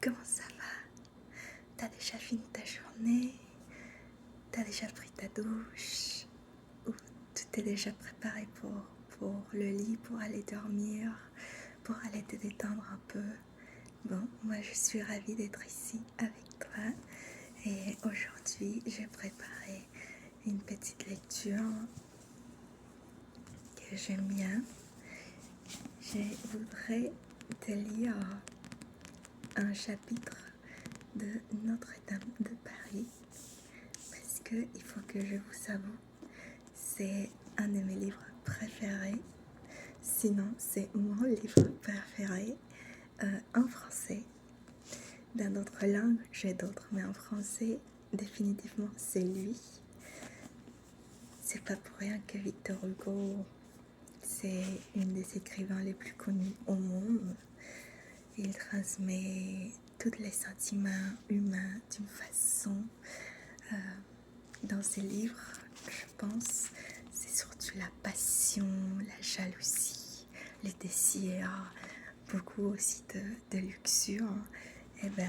comment ça va? T'as déjà fini ta journée? T'as déjà pris ta douche? Ou tu t'es déjà préparé pour le lit, pour aller dormir, pour aller te détendre un peu? Bon, moi je suis ravie d'être ici avec toi et aujourd'hui j'ai préparé une petite lecture que j'aime bien. Je voudrais te lire un chapitre de Notre-Dame de Paris parce qu'il faut que je vous avoue, c'est un de mes livres préférés, sinon c'est mon livre préféré en français. Dans d'autres langues, j'ai d'autres, mais en français, définitivement, c'est lui. C'est pas pour rien que Victor Hugo, c'est une des écrivains les plus connus au monde. Il transmet tous les sentiments humains d'une façon. Dans ses livres, je pense, c'est surtout la passion, la jalousie, les désirs, beaucoup aussi de luxure. Et ben,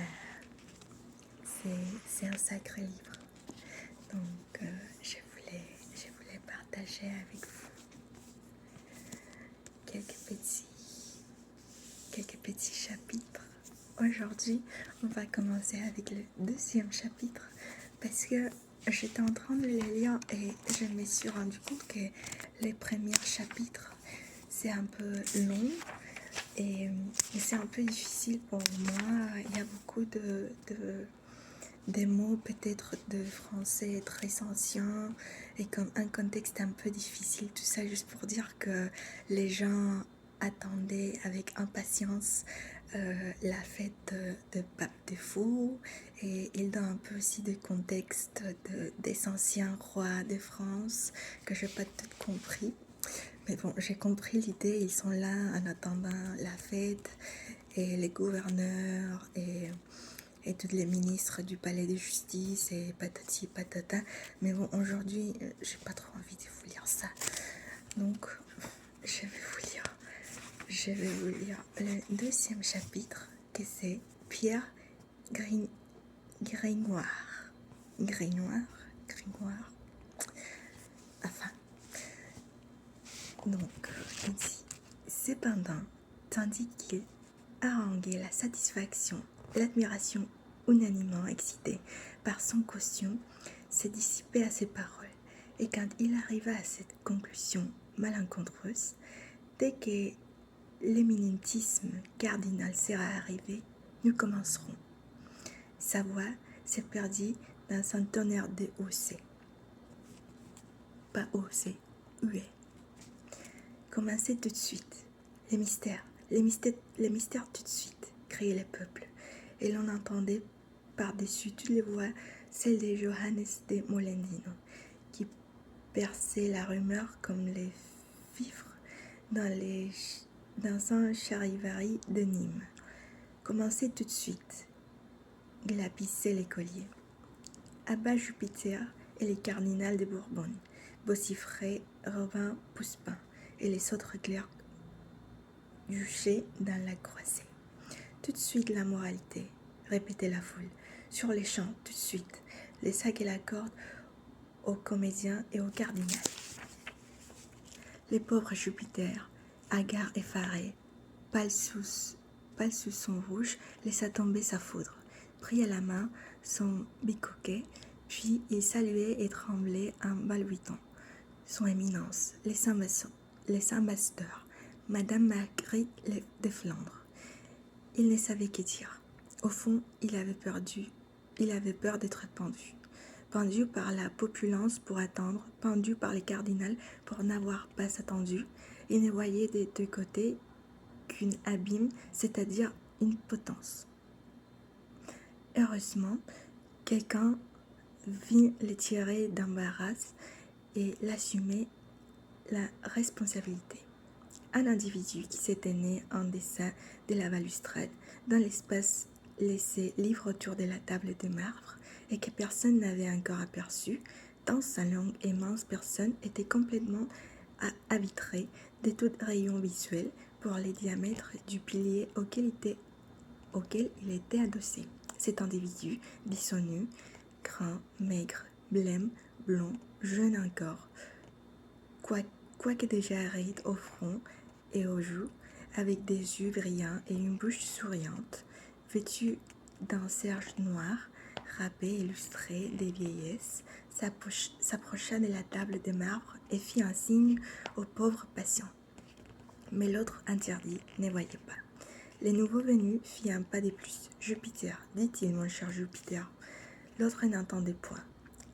c'est un sacré livre. Donc, je voulais partager avec vous quelques petits chapitres. Aujourd'hui, on va commencer avec le deuxième chapitre parce que j'étais en train de les lire et je me suis rendu compte que les premiers chapitres, c'est un peu long et c'est un peu difficile pour moi. Il y a beaucoup des mots peut-être de français très anciens et comme un contexte un peu difficile. Tout ça juste pour dire que les gens attendaient avec impatience la fête de Pape de Fou, et il donne un peu aussi des contextes des anciens rois de France que je n'ai pas tout compris. Mais bon, j'ai compris l'idée, ils sont là en attendant la fête et les gouverneurs et tous les ministres du palais de justice et patati patata. Mais bon, aujourd'hui, j'ai pas trop envie de vous lire ça. Donc, je vais vous lire le deuxième chapitre, que c'est Pierre Gringoire. Gringoire. Enfin. Donc, il dit, cependant, tandis qu'il haranguait la satisfaction, l'admiration unanimement excitée par son caution, se dissipait à ses paroles, et quand il arriva à cette conclusion malencontreuse, dès que l'éminentisme cardinal sera arrivé, nous commencerons. Sa voix se perdit dans un tonnerre de huées. Pas huées, huées. Commencez tout de suite. Les mystères tout de suite, criait le peuple. Et l'on entendait par-dessus toutes les voix celle de Johannes de Molendino, qui perçait la rumeur comme les fifres dans un charivari de Nîmes. Commencez tout de suite, glapissait l'écolier. Abbas Jupiter et les cardinals de Bourbonne, vociférait Robin Poussepain et les autres clercs juchaient dans la croisée. Tout de suite la moralité, répétait la foule. Sur les champs, tout de suite, les sacs et la corde aux comédiens et aux cardinals. Les pauvres Jupiter, hagards effarés, pâles sous son rouge, laissa tomber sa foudre, prit à la main son bicoquet, puis il saluait et tremblait en balbutiant. Son éminence, les ambassadeurs, Madame Marguerite de Flandre. Il ne savait que dire. Au fond, il avait peur d'être pendu. Pendu par la populace pour attendre, pendu par les cardinals pour n'avoir pas attendu. Il ne voyait des deux côtés qu'un abîme, c'est-à-dire une potence. Heureusement, quelqu'un vint le tirer d'embarras et l'assumer la responsabilité. Un individu qui s'était né en deçà de la balustrade, dans l'espace laissé libre autour de la table de marbre, et que personne n'avait encore aperçu, tant sa longue et mince personne était complètement arbitrée de tout rayon visuel pour les diamètres du pilier auquel auquel il était adossé. Cet individu, dit son nu, grand, maigre, blême, blond, jeune encore, quoique déjà aride au front et aux joues, avec des yeux brillants et une bouche souriante, vêtu d'un serge noir, râpé et lustré des vieillesses, s'approcha de la table de marbre et fit un signe au pauvre patient. Mais l'autre interdit ne voyait pas. Le nouveau venu fit un pas de plus. « Jupiter, dit-il, mon cher Jupiter. » L'autre n'entendait point.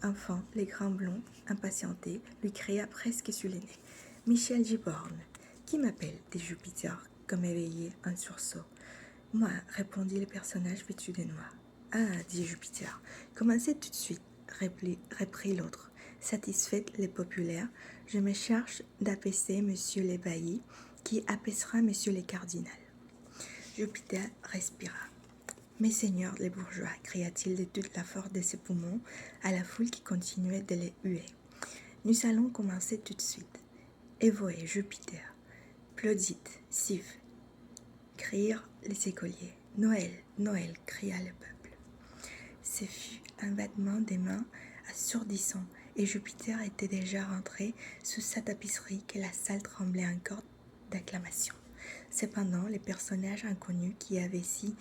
Enfin, le grand blond, impatienté, lui cria presque sur le nez. « Michel Giborne. »« Qui m'appelle » dit Jupiter, comme éveillé en sursaut. « Moi, répondit le personnage vêtu de noir. »« Ah, dit Jupiter, commencez tout de suite, reprit l'autre. Satisfaite les populaires, je me charge d'apaiser monsieur le bailli, qui apaisera monsieur le cardinal. Jupiter respira. « Mes seigneurs les bourgeois, cria-t-il de toute la force de ses poumons à la foule qui continuait de les huer. Nous allons commencer tout de suite. Évohé, Jupiter. Plaudite, siffle, crièrent les écoliers. Noël, Noël, cria le peuple. Ce fut un battement des mains assourdissant, et Jupiter était déjà rentré sous sa tapisserie que la salle tremblait encore d'acclamations. Cependant, les personnages inconnus qui avaient si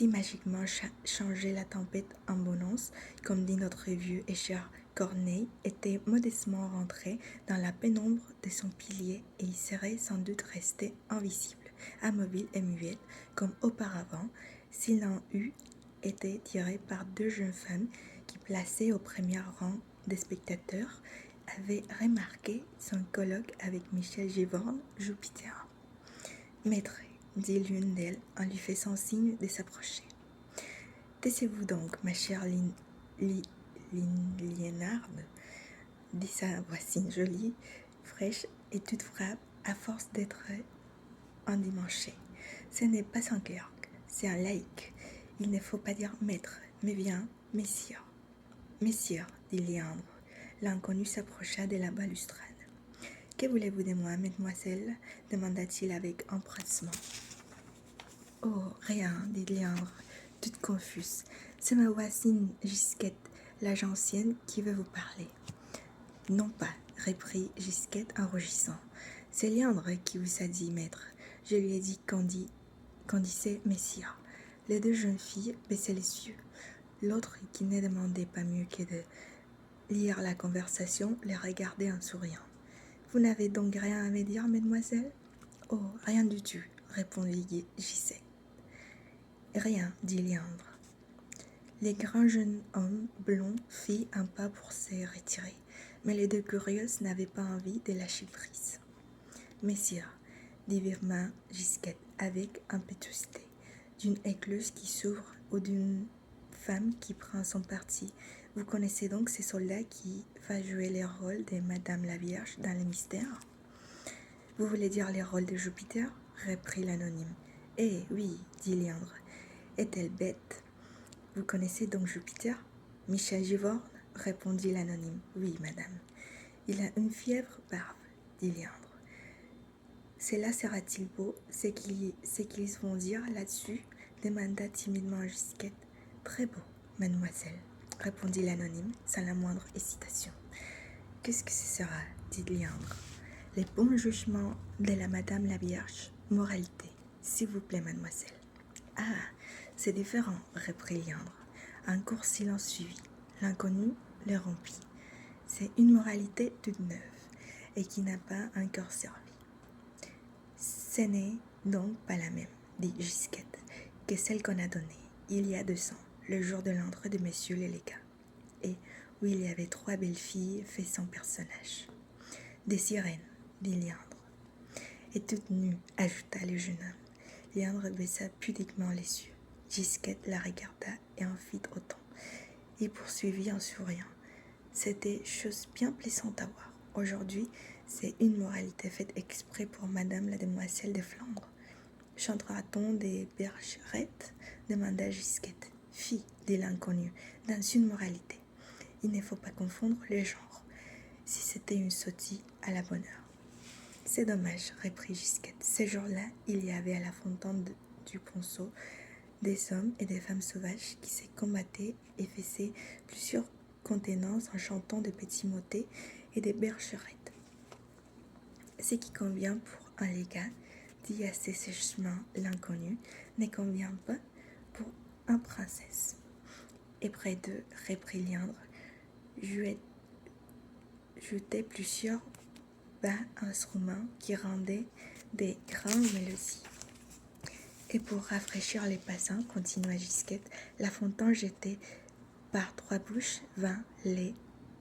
magiquement changé la tempête en bonheur, comme dit notre vieux et cher Corneille, étaient modestement rentrés dans la pénombre de son pilier et y seraient sans doute restés invisibles, immobiles et muets, comme auparavant, s'il n'en eût été tiré par deux jeunes femmes qui, placées au premier rang des spectateurs, avaient remarqué son colloque avec Michel Giborne, Jupiter. « Maître, dit l'une d'elles en lui faisant signe de s'approcher. Taisez-vous donc, ma chère Liénarde, dit sa voisine jolie, fraîche et toute frappe à force d'être endimanchée. Ce n'est pas un clerc, c'est un laïc. Il ne faut pas dire maître, mais bien messire. Messire, dit Léandre. L'inconnu s'approcha de la balustrade. Que voulez-vous de moi, mademoiselle demanda-t-il avec empressement. Oh, rien, dit Léandre, toute confuse. C'est ma voisine Gisquette, l'âge ancienne, qui veut vous parler. Non pas, reprit Gisquette en rougissant. C'est Léandre qui vous a dit, maître. Je lui ai dit qu'on disait messire. Les deux jeunes filles baissaient les yeux. L'autre, qui ne demandait pas mieux que de lire la conversation, les regardait en souriant. Vous n'avez donc rien à me dire, mademoiselle? Oh, rien du tout, répondit Gisette. Rien, dit Léandre. Le grand jeune homme blond fit un pas pour se retirer, mais les deux curieuses n'avaient pas envie de lâcher prise. Messire, dit vivement Gisquette avec impétuosité, d'une écluse qui s'ouvre ou d'une femme qui prend son parti. Vous connaissez donc ces soldats qui va jouer le rôle de Madame la Vierge dans le mystère? Vous voulez dire le rôle de Jupiter? Reprit l'anonyme. Eh oui, dit Léandre. Est-elle bête? Vous connaissez donc Jupiter? Michel Giborne? Répondit l'anonyme. Oui, madame. Il a une fièvre barbe, dit Léandre. Cela sera-t-il beau, ce qu'ils vont dire là-dessus? Demanda timidement Gisquette. Très beau, mademoiselle, répondit l'anonyme sans la moindre hésitation. Qu'est-ce que ce sera? dit Léandre. Les bons jugements de la Madame la Vierge, moralité, s'il vous plaît, mademoiselle. Ah, c'est différent, reprit Léandre. Un court silence suivit. L'inconnu le rompit. C'est une moralité toute neuve et qui n'a pas encore servi. Ce n'est donc pas la même, dit Gisquette, que celle qu'on a donnée il y a 2 ans, le jour de l'entrée de Monsieur l'Élégat, et où il y avait 3 belles filles fait son personnage. Des sirènes, dit Léandre. Et toute nue, ajouta le jeune homme. Léandre baissa pudiquement les yeux. Gisquette la regarda et en fit autant. Il poursuivit en souriant. C'était chose bien plaisante à voir. Aujourd'hui, c'est une moralité faite exprès pour Madame la demoiselle de Flandre. Chantera-t-on des bergerettes? Demanda Gisquette. Fi, dit l'inconnu, dans une moralité. Il ne faut pas confondre les genres. Si c'était une sottise, à la bonne heure. C'est dommage, reprit Gisquette. Ce jour-là, il y avait à la fontaine du ponceau des hommes et des femmes sauvages qui se combattaient et faisaient plusieurs contenances en chantant des petits motets et des bergerettes. Ce qui convient pour un légat, dit assez sèchement l'inconnu, ne convient pas pour une princesse. Et près de reprit Liandre, jouait plusieurs bas instruments qui rendaient des grandes mélodies. Et pour rafraîchir les passants, continua Gisquette, La Fontaine jetait par 3 bouches vin, lait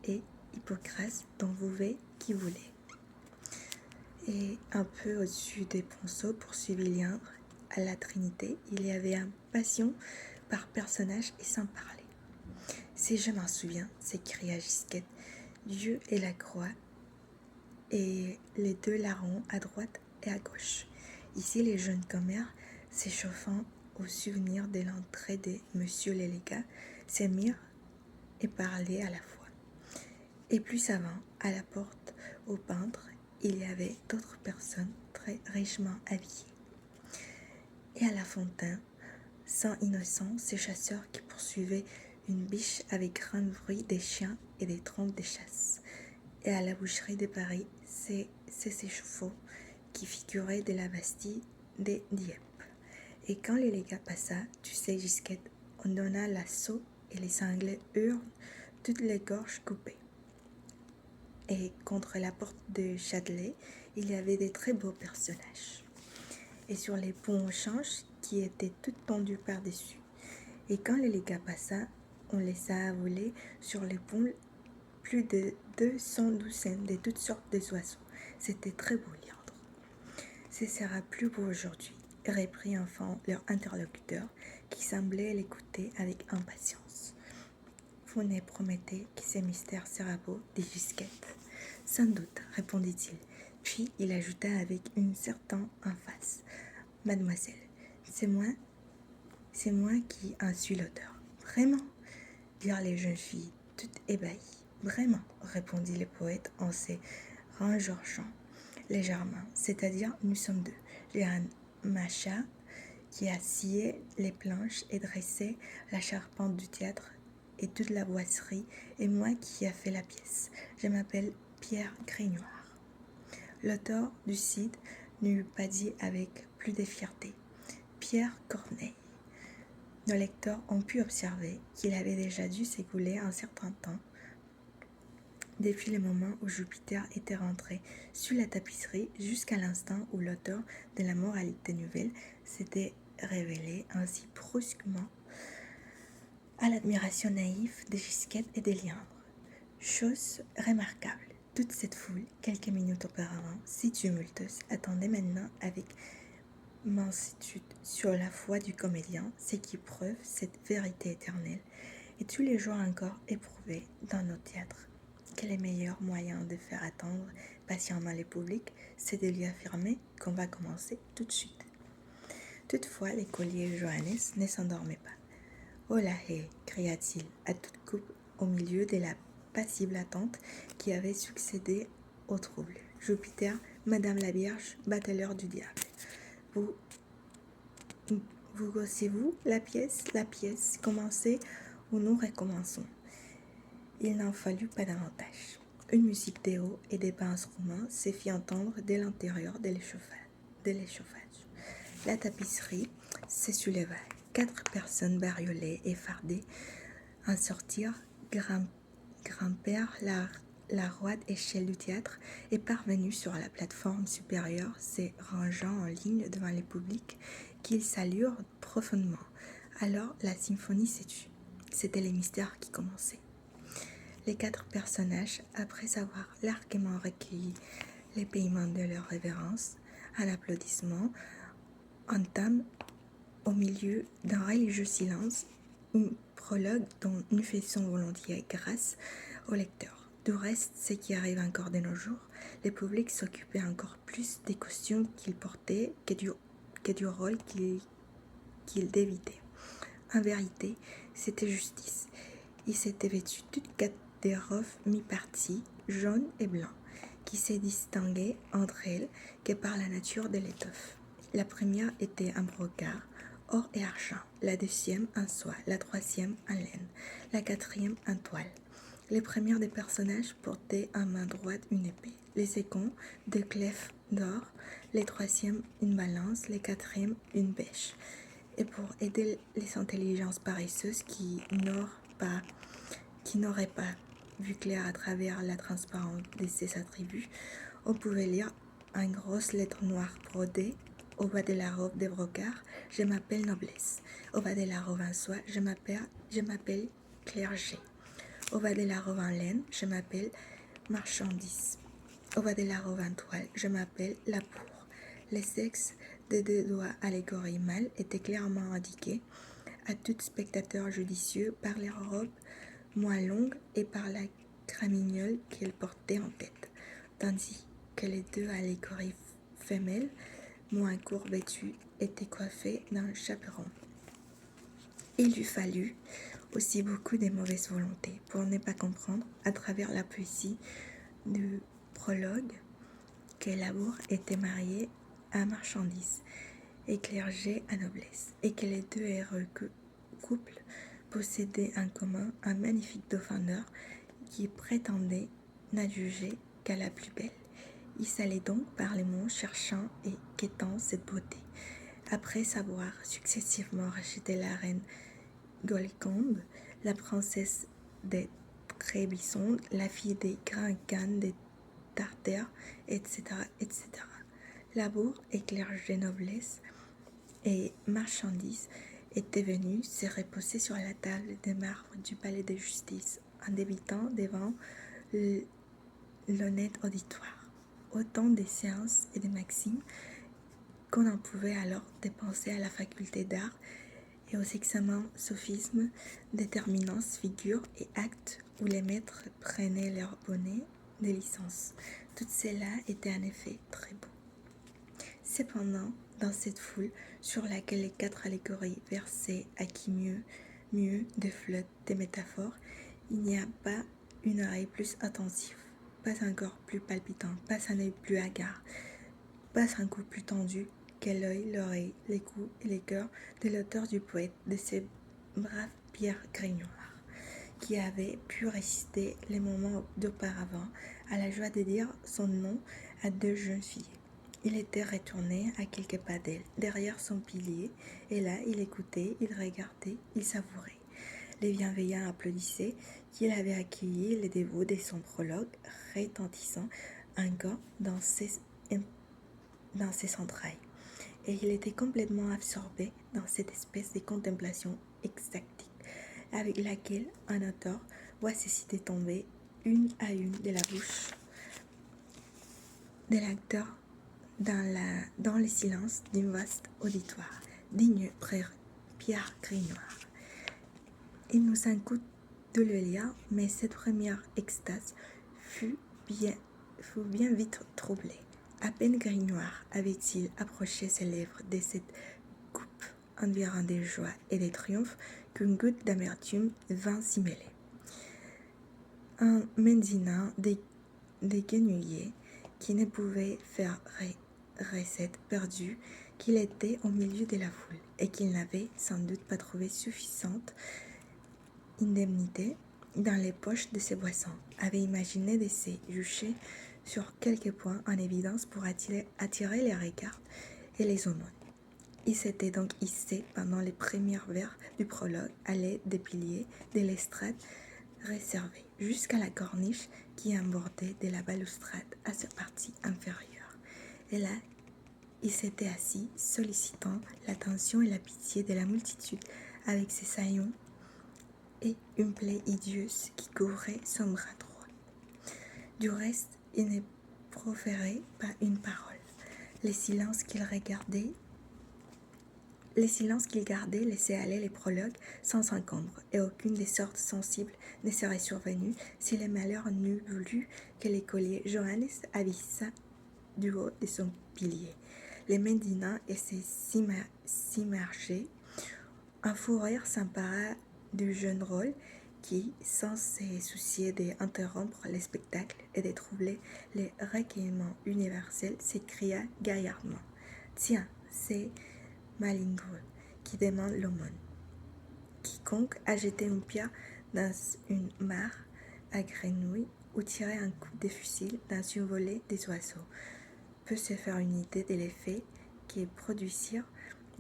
et Hippocrate dont voulez qui voulait. Et un peu au-dessus des ponceaux, poursuivit Liandre, à la Trinité, il y avait un passion par personnage et sans parler. Si je m'en souviens, s'écria Gisquette, Dieu et la croix, et les 2 larrons à droite et à gauche. Ici, les jeunes commères, s'échauffant au souvenir de l'entrée de Monsieur le légat, s'émirent et parlaient à la fois. Et plus avant, à la porte au peintre, il y avait d'autres personnes très richement habillées. Et à la fontaine, sans innocents, ces chasseurs qui poursuivaient une biche avec grand bruit des chiens et des trompes de chasse. Et à la boucherie de Paris, ces échauffeaux qui figuraient de la Bastille des Dieppe. Et quand le légat passa, tu sais, Gisquette, on donna l'assaut et les Anglais eurent toutes les gorges coupées. Et contre la porte de Châtelet, il y avait des très beaux personnages. Et sur les ponts au change, qui étaient toutes tendues par-dessus. Et quand le légat passa, on laissa voler sur les ponts plus de 200 douzaines de toutes sortes d'oiseaux. C'était très beau, Liandre. Ce sera plus beau aujourd'hui, reprit enfin leur interlocuteur, qui semblait l'écouter avec impatience. Vous ne promettez que ce mystère sera beau, dit Gisquette. Sans doute, répondit-il. Puis il ajouta avec une certaine emphase. Mademoiselle, c'est moi qui en suis l'auteur. Vraiment, dirent les jeunes filles, toutes ébahies. Vraiment, répondit le poète en se renjorgeant légèrement. C'est-à-dire, nous sommes 2. J'ai un machin qui a scié les planches et dressé la charpente du théâtre et toute la boiserie, et moi qui a fait la pièce. Je m'appelle Pierre Grignoire. L'auteur du Cid n'eût pas dit avec plus de fierté. Pierre Corneille. Nos lecteurs ont pu observer qu'il avait déjà dû s'écouler un certain temps depuis le moment où Jupiter était rentré sur la tapisserie jusqu'à l'instant où l'auteur de la moralité nouvelle s'était révélé ainsi brusquement à l'admiration naïve de Gisquette et de Liandre. Chose remarquable, toute cette foule, quelques minutes auparavant, si tumultueuse, attendait maintenant avec mansuétude sur la foi du comédien, ce qui prouve cette vérité éternelle, et tous les jours encore éprouvée dans nos théâtres, que le meilleur moyen de faire attendre patiemment le public, c'est de lui affirmer qu'on va commencer tout de suite. Toutefois, l'écolier Johannes ne s'endormait pas. « Oh là hé !» cria-t-il à toute coupe au milieu de la passible attente qui avait succédé au trouble. « Jupiter, Madame la Vierge, bateleur du diable. Vous gossez-vous la pièce, commencez ou nous recommençons. » Il n'en fallut pas davantage. Une musique des hauts et des bas instruments se fit entendre dès l'intérieur de l'échauffage. La tapisserie se souleva. 4 personnes bariolées et fardées en sortirent, grimpèrent la roide échelle du théâtre et parvenus sur la plateforme supérieure, se rangeant en ligne devant le public, qu'ils saluèrent profondément. Alors la symphonie se tut. C'était les mystères qui commençaient. Les 4 personnages, après avoir largement recueilli les paiements de leur révérence, un applaudissement, entament au milieu d'un religieux silence un prologue dont nous faisons volontiers grâce au lecteur. Du reste, ce qui arrive encore de nos jours, le public s'occupait encore plus des costumes qu'il portait que du rôle qu'il débitait. En vérité, c'était justice. Il s'était vêtu toutes 4 des robes mi-parties, jaunes et blancs, qui se distinguaient entre elles que par la nature de l'étoffe. La première était un brocart, or et argent, la deuxième en soie, la troisième en laine, la quatrième en toile. Les premiers des personnages portaient en main droite une épée, les seconds deux glaives d'or, les troisièmes une balance, les quatrièmes une bêche. Et pour aider les intelligences paresseuses qui n'auraient pas vu clair à travers la transparence de ces attributs, on pouvait lire en grosses lettres noires brodées au bas de la robe de brocart, je m'appelle noblesse. Au bas de la robe en soie, je m'appelle clergé. Au bas de la robe en laine, je m'appelle marchandise. Au bas de la robe en toile, je m'appelle la pour. Les sexes des deux doigts allégories mâles étaient clairement indiqués à tout spectateur judicieux par leur robe moins longue et par la cramignole qu'elles portaient en tête, tandis que les deux allégories femelles, moins court vêtues, étaient coiffées d'un chaperon. Il lui fallut aussi beaucoup de mauvaise volonté pour ne pas comprendre, à travers la poésie du prologue, que Labour était marié à marchandise et clergé à noblesse, et que les deux heureux couples possédaient en commun un magnifique dauphin d'or qui prétendait n'adjuger qu'à la plus belle. Il s'allait donc par les monts cherchant et quêtant cette beauté. Après avoir successivement racheté la reine Golconde, la princesse des Trébissondes, la fille des Gringanes, des Tartères, etc., etc. Labour et clergé noblesse et marchandises étaient venus se reposer sur la table de marbre du palais de justice en débitant devant l'honnête auditoire autant de séances et de maximes qu'on en pouvait alors dépenser à la faculté d'art et aux examens sophismes, déterminances, figures et actes où les maîtres prenaient leur bonnet de licence. Tout cela était en effet très beau. Cependant, dans cette foule sur laquelle les quatre allégories versaient à qui mieux de flottes des métaphores, il n'y a pas une oreille plus attentive, pas un corps plus palpitant, pas un œil plus hagard, pas un cou plus tendu que l'œil, l'oreille, les coups et les cœurs de l'auteur du poète de ces braves Pierre Grignoire, qui avait pu résister les moments d'auparavant à la joie de dire son nom à deux jeunes filles. Il était retourné à quelques pas d'elle, derrière son pilier, et là, il écoutait, il regardait, il savourait. Les bienveillants applaudissaient qu'il avait accueilli les dévots de son prologue, retentissant encore dans ses entrailles. Et il était complètement absorbé dans cette espèce de contemplation extatique, avec laquelle un auteur voit ses cités tomber une à une de la bouche de l'acteur dans le silence d'un vaste auditoire, digne Pierre Grignoire. Il nous en coûte de le lire, mais cette première extase fut bien vite troublée. À peine Grignoire avait-il approché ses lèvres de cette coupe environnée de joie et de triomphe qu'une goutte d'amertume vint s'y mêler. Un mendiant déguenillé qui ne pouvait faire recette perdue qu'il était au milieu de la foule et qu'il n'avait sans doute pas trouvé suffisante indemnité dans les poches de ses boissons, avait imaginé de se jucher sur quelques points en évidence pour attirer les regards et les aumônes. Il s'était donc hissé pendant les premiers vers du prologue à l'aide des piliers de l'estrade réservée jusqu'à la corniche qui embordait de la balustrade à sa partie inférieure. Et là, il s'était assis, sollicitant l'attention et la pitié de la multitude avec ses saillons et une plaie idieuse qui couvrait son bras droit. Du reste, il ne proférait pas une parole. Les silences qu'il gardait laissaient aller les prologues sans encombre, et aucune des sortes sensibles ne serait survenue si le malheur n'eût voulu que l'écolier Johannes avisa du haut de son pilier. Les mendiants et ses s'immergeaient. Un fou rire s'empara du jeune drôle qui, sans se soucier d'interrompre le spectacle et de troubler le recueillement universel, s'écria gaillardement : « Tiens, c'est Malingreux qui qui demande l'aumône. Quiconque a jeté une pierre dans une mare à grenouilles ou tiré un coup de fusil dans une volée des oiseaux peut se faire une idée de l'effet qui produisirent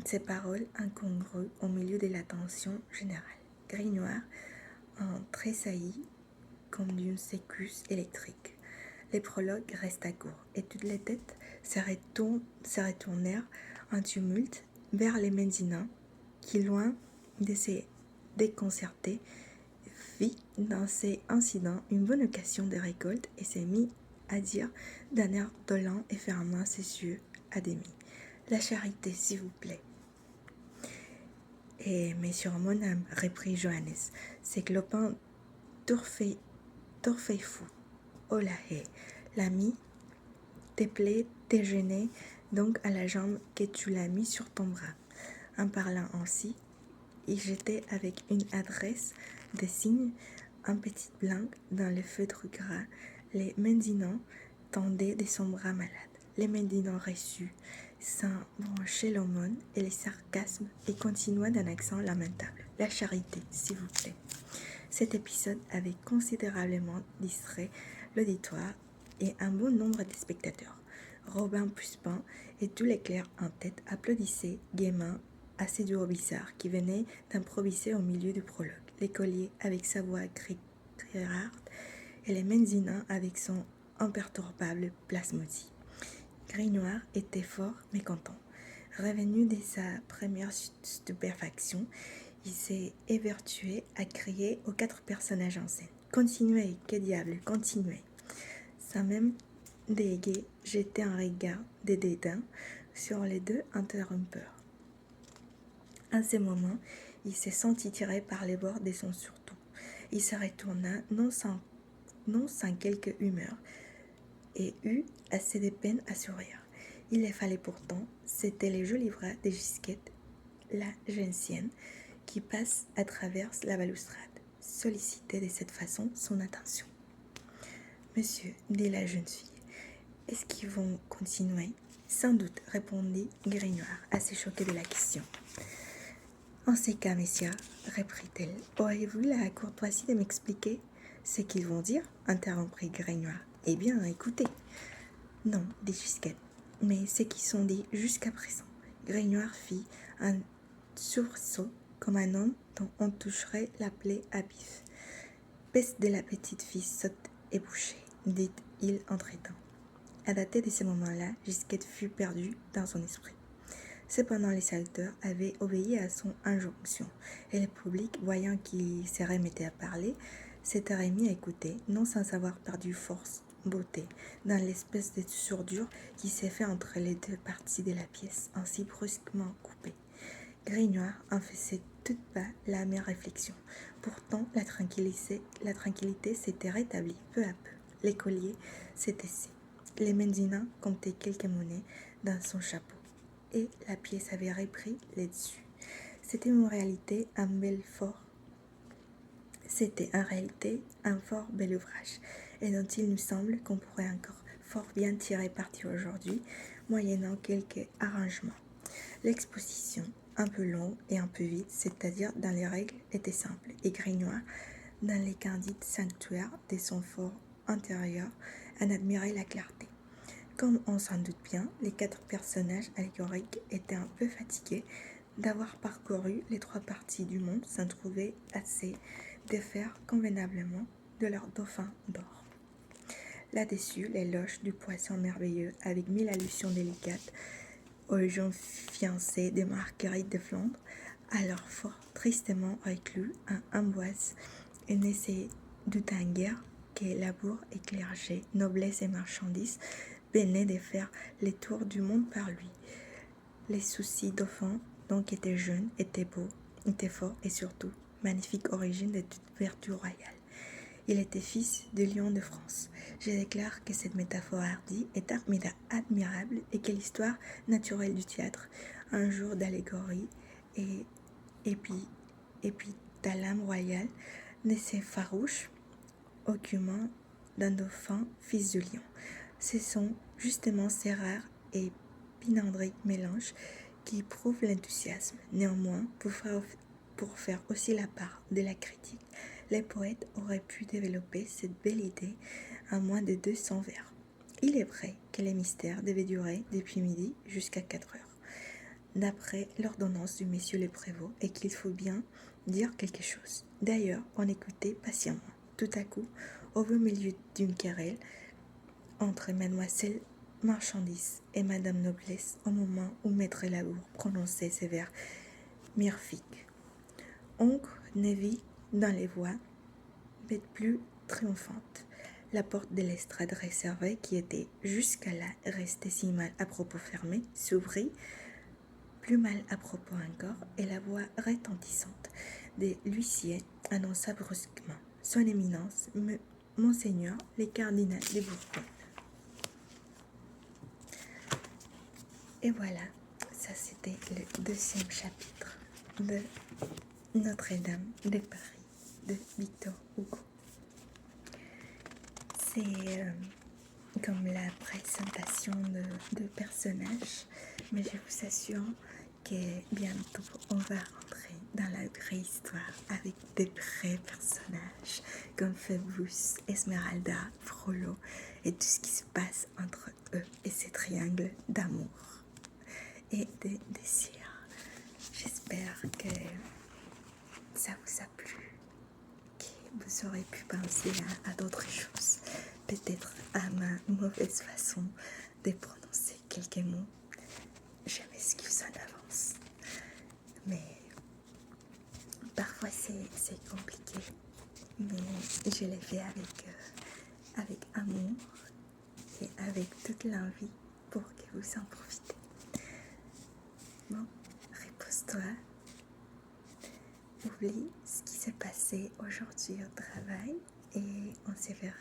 ces paroles incongrues au milieu de l'attention générale. Grignoire en tressaillit comme d'une secousse électrique. Les prologues resta court et toutes les têtes se retournèrent en tumulte vers les Médinins qui, loin de se déconcerter, vit dans ces incidents une bonne occasion de récolte et s'est mis à dire d'un air dolent et fermant ses yeux à demi. La charité, s'il vous plaît. Et mais sur mon âme, reprit Johannes, c'est Clopin t'orfait fou. Oh la haie, l'ami, tes plaies, tes gênés, donc à la jambe que tu l'as mis sur ton bras. En parlant ainsi, il jetait avec une adresse des signes un petit blanc dans le feutre gras. Les Médinants tendaient de son bras malade. Les Médinants reçus sans brancher l'aumône et les sarcasmes et continua d'un accent lamentable. La charité, s'il vous plaît. Cet épisode avait considérablement distrait l'auditoire et un bon nombre de spectateurs. Robin Puspin et tous les clercs en tête applaudissaient gaiement à ces duos bizarres qui venaient d'improviser au milieu du prologue. L'écolier avec sa voix criarde et les Médinins avec son imperturbable plasmodie. Grignoire était fort mécontent. Revenu de sa première stupéfaction, il s'est évertué à crier aux 4 personnages en scène. « Continuez, que diable, continuez !» Sans même déguer, jeter un regard de dédain sur les 2 interrompeurs. En ce moment, il se sentit tiré par les bords de son surtout. Il se retourna, non sans quelque humeur, et eut assez de peine à sourire. Il le fallait pourtant, c'était le joli bras de Gisquette, la Géncienne, qui passe à travers la balustrade, solliciter de cette façon son attention. « Monsieur, dit la jeune fille, est-ce qu'ils vont continuer ?»« Sans doute, répondit Grignoire, assez choqué de la question. « En ces cas, messieurs, reprit-elle, auriez-vous la courtoisie de m'expliquer ce qu'ils vont dire ?» interrompit Grignoire. « Eh bien, écoutez. »« Non, dit Gisquette, mais ce qu'ils sont dit jusqu'à présent. » Grignoire fit un sursaut comme un homme dont on toucherait la plaie à vif. « Peste de la petite fille sotte et bouchée, dit-il entre-temps. À dater de ce moment-là, Gisquette fut perdue dans son esprit. Cependant, les salteurs avaient obéi à son injonction, et le public, voyant qu'il se remettait à parler, s'était remis à écouter, non sans avoir perdu force, beauté, dans l'espèce de sourdure qui s'est fait entre les 2 parties de la pièce, ainsi brusquement coupée. Grignoire en faisait toute bas la même réflexion. Pourtant, la tranquillité s'était rétablie peu à peu. L'écolier s'était taisait. Les Médinins comptaient quelques monnaies dans son chapeau, et la pièce avait repris les dessus. C'était en réalité un fort bel ouvrage, et dont il nous semble qu'on pourrait encore fort bien tirer parti aujourd'hui, moyennant quelques arrangements. L'exposition, un peu longue et un peu vite, c'est-à-dire dans les règles, était simple, et Grignoire, dans les candides sanctuaires de son fort intérieur, en admirait la clarté. Comme on s'en doute bien, les 4 personnages allégoriques étaient un peu fatigués d'avoir parcouru les 3 parties du monde sans trouver assez de faire convenablement de leur dauphin d'or. Là-dessus, l'éloge du poisson merveilleux, avec 1000 allusions délicates aux jeunes fiancés de Marguerite de Flandre, alors fort tristement reclus en Amboise, et ne se doutant guère que labour et clergé, noblesse et marchandises venaient de faire les tours du monde par lui. Les soucis dauphins, donc, étaient jeunes, étaient beaux, étaient forts et surtout magnifique origine de toute vertu royale. Il était fils de lion de France. Je déclare que cette métaphore hardie est admirable et que l'histoire naturelle du théâtre, un jour d'allégorie et épithalame royal, ne s'effarouche aucunement d'un dauphin fils de lion. Ce sont justement ces rares et pinandriques mélanges qui prouve l'enthousiasme. Néanmoins, pour faire aussi la part de la critique, les poètes auraient pu développer cette belle idée en moins de 200 vers. Il est vrai que les mystères devaient durer depuis midi jusqu'à 4 heures, d'après l'ordonnance du monsieur le prévôt, et qu'il faut bien dire quelque chose. D'ailleurs, on écoutait patiemment. Tout à coup, au beau milieu d'une querelle entre mademoiselle Marchandise et madame Noblesse, au moment où maître Labour prononçait ces vers mirifiques, on ne vit dans les voix bête plus triomphante. La porte de l'estrade réservée, qui était jusqu'à là restée si mal à propos fermée, s'ouvrit, plus mal à propos encore, et la voix retentissante de l'huissier annonça brusquement: Son Éminence, Monseigneur le cardinal de Bourbon. Et voilà, ça c'était le 2e chapitre de Notre-Dame de Paris de Victor Hugo. C'est comme la présentation de personnages, mais je vous assure que bientôt on va rentrer dans la vraie histoire avec des vrais personnages comme Phébus, Esmeralda, Frollo et tout ce qui se passe entre eux et ces triangles d'amour et de désir. J'espère que ça vous a plu, que vous aurez pu penser à d'autres choses, peut-être à ma mauvaise façon de prononcer quelques mots. Je m'excuse en avance, mais parfois c'est compliqué, mais je l'ai fait avec amour et avec toute l'envie pour que vous en profitez. Bon, repose-toi, oublie ce qui s'est passé aujourd'hui au travail et on se verra